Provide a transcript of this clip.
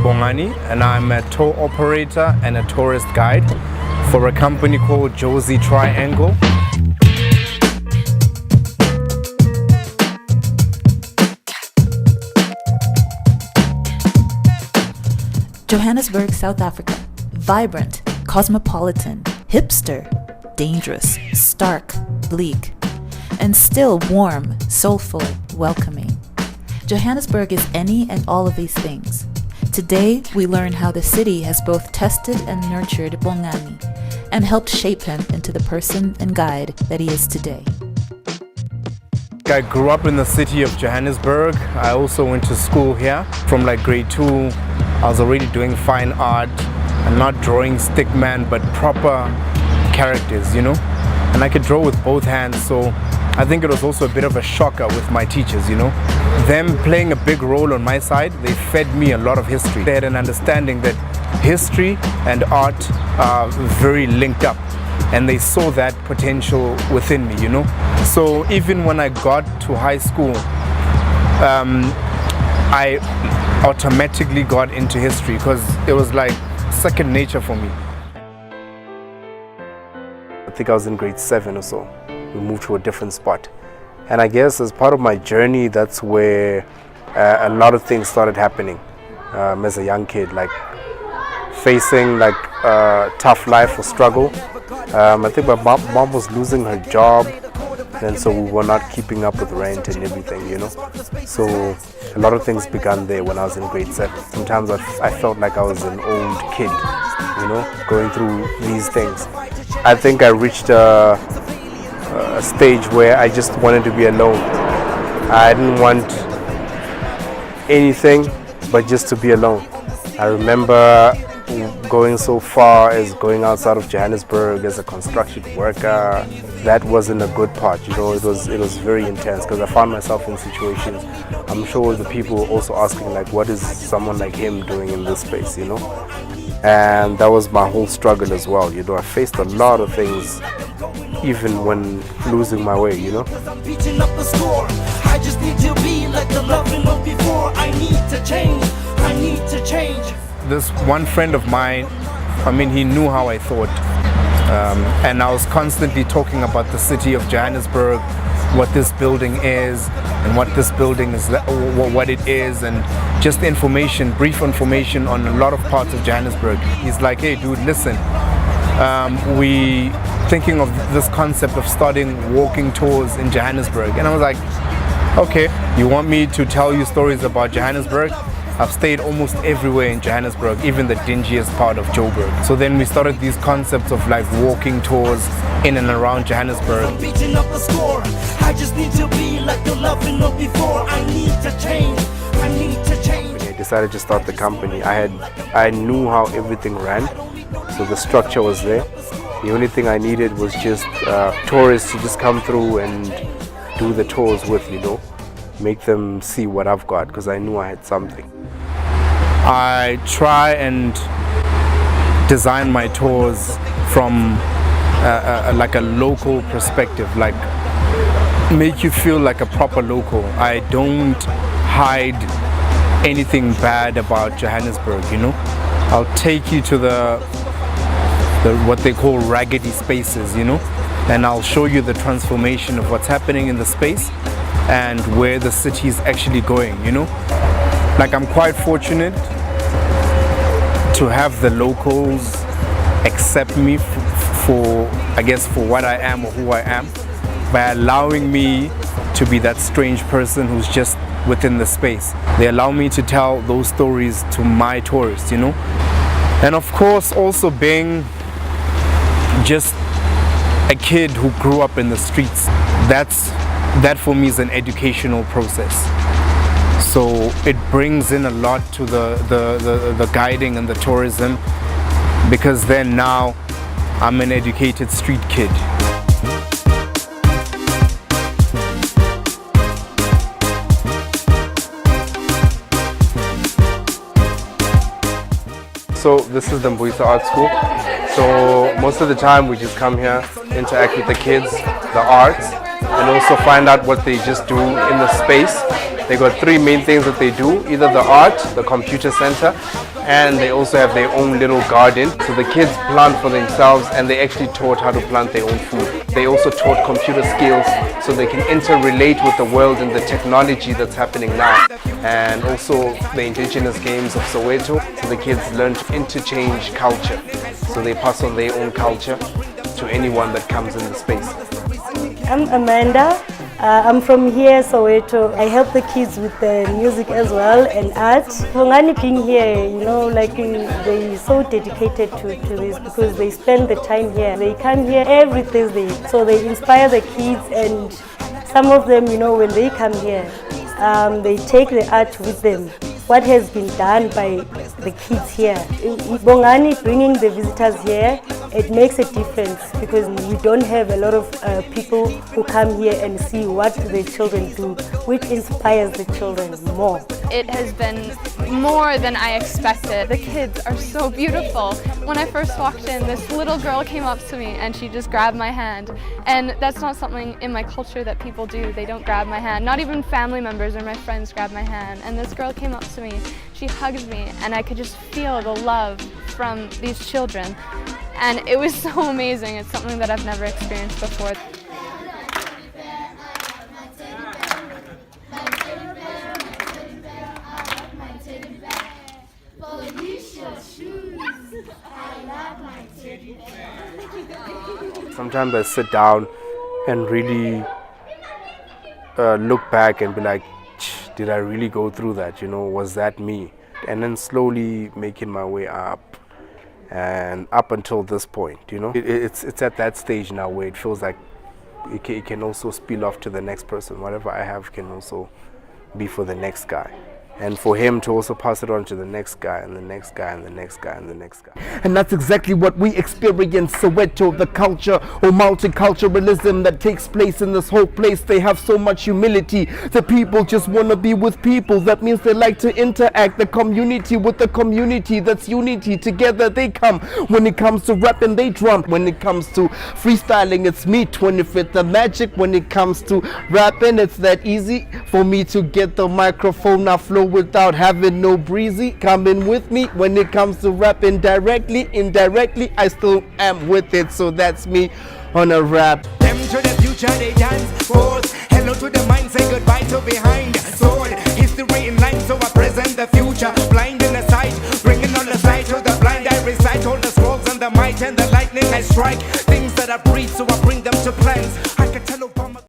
Bongani, and I'm a tour operator and a tourist guide for a company called Josie Triangle. Johannesburg, South Africa. Vibrant, cosmopolitan, hipster, dangerous, stark, bleak, and still warm, soulful, welcoming. Johannesburg is any and all of these things. Today, we learn how the city has both tested and nurtured Bongani and helped shape him into the person and guide that he is today. I grew up in the city of Johannesburg. I also went to school here. From like grade 2, I was already doing fine art and not drawing stickman, but proper characters, you know? And I could draw with both hands, so I think it was also a bit of a shocker with my teachers, you know? Them playing a big role on my side, they fed me a lot of history. They had an understanding that history and art are very linked up, and they saw that potential within me, you know? So even when I got to high school, I automatically got into history because it was like second nature for me. I think I was in grade 7 or so. We moved to a different spot. And I guess as part of my journey, that's where a lot of things started happening as a young kid, like facing like tough life or struggle. I think my mom was losing her job, and so we were not keeping up with rent and everything, you know. So a lot of things began there when I was in grade 7. Sometimes I felt like I was an old kid, you know, going through these things. I think I reached a stage where I just wanted to be alone. I didn't want anything but just to be alone. I remember going so far as going outside of Johannesburg as a construction worker. That wasn't a good part, you know. It was very intense because I found myself in situations. I'm sure the people were also asking, like, what is someone like him doing in this space, you know? And that was my whole struggle as well, you know. I faced a lot of things even when losing my way, you know. I just need to be like the loving of before. I need to change. This one friend of mine, I mean, he knew how I thought. And I was constantly talking about the city of Johannesburg, what this building is, and what this building is, what it is, and just information, brief information on a lot of parts of Johannesburg. He's like, hey dude, listen, we thinking of this concept of starting walking tours in Johannesburg. And I was like, okay, you want me to tell you stories about Johannesburg? I've stayed almost everywhere in Johannesburg, even the dingiest part of Joburg. So then we started these concepts of like walking tours in and around Johannesburg. I just need to be like the loving of before. I need to change. When I decided to start the company, I knew how everything ran, so the structure was there. The only thing I needed was just tourists to just come through and do the tours with, you know, make them see what I've got, because I knew I had something. I try and design my tours from like a local perspective, like make you feel like a proper local. I don't hide anything bad about Johannesburg, you know. I'll take you to the what they call raggedy spaces, you know, and I'll show you the transformation of what's happening in the space and where the city is actually going, you know. Like, I'm quite fortunate to have the locals accept me for, I guess, for what I am or who I am, by allowing me to be that strange person who's just within the space. They allow me to tell those stories to my tourists, you know. And of course, also being just a kid who grew up in the streets, that for me is an educational process. So it brings in a lot to the guiding and the tourism, because then now I'm an educated street kid. So this is the Mbuisa Art School. So most of the time we just come here, interact with the kids, the arts, and also find out what they just do in the space. They got three main things that they do: either the art, the computer center, and they also have their own little garden. So the kids plant for themselves, and they actually taught how to plant their own food. They also taught computer skills so they can interrelate with the world and the technology that's happening now. And also the indigenous games of Soweto, so the kids learn to interchange culture. So they pass on their own culture to anyone that comes in the space. I'm Amanda. I'm from here, Soweto. I help the kids with the music as well and art. Bongani being here, you know, like they're so dedicated to this because they spend the time here. They come here every Thursday, so they inspire the kids, and some of them, you know, when they come here, they take the art with them. What has been done by the kids here. Bongani bringing the visitors here, it makes a difference because we don't have a lot of people who come here and see what the children do, which inspires the children more. It has been more than I expected. The kids are so beautiful. When I first walked in, this little girl came up to me and she just grabbed my hand. And that's not something in my culture that people do. They don't grab my hand. Not even family members or my friends grab my hand. And this girl came up to me, she hugged me, and I could just feel the love from these children. And it was so amazing. It's something that I've never experienced before. Sometimes I sit down and really look back and be like, did I really go through that? You know, was that me? And then slowly making my way up, and up until this point, you know, it's at that stage now where it feels like it can also spill off to the next person. Whatever I have can also be for the next guy. And for him to also pass it on to the next guy and the next guy and the next guy and the next guy. And that's exactly what we experience. Soweto, the culture or multiculturalism that takes place in this whole place. They have so much humility. The people just want to be with people. That means they like to interact. The community with the community. That's unity. Together they come. When it comes to rapping, they drum. When it comes to freestyling, it's me, 25th the magic. When it comes to rapping, it's that easy for me to get the microphone. I flow without having no breezy. Coming with me when it comes to rapping directly, indirectly, I still am with it. So that's me on a rap. Them to the future they dance forth. Hello to the mind, say goodbye to behind. Sword, history in line, so I present the future. Blind in the sight, bringing on the sight to the blind. I recite all the scrolls and the might and the lightning I strike. Things that I breathe, so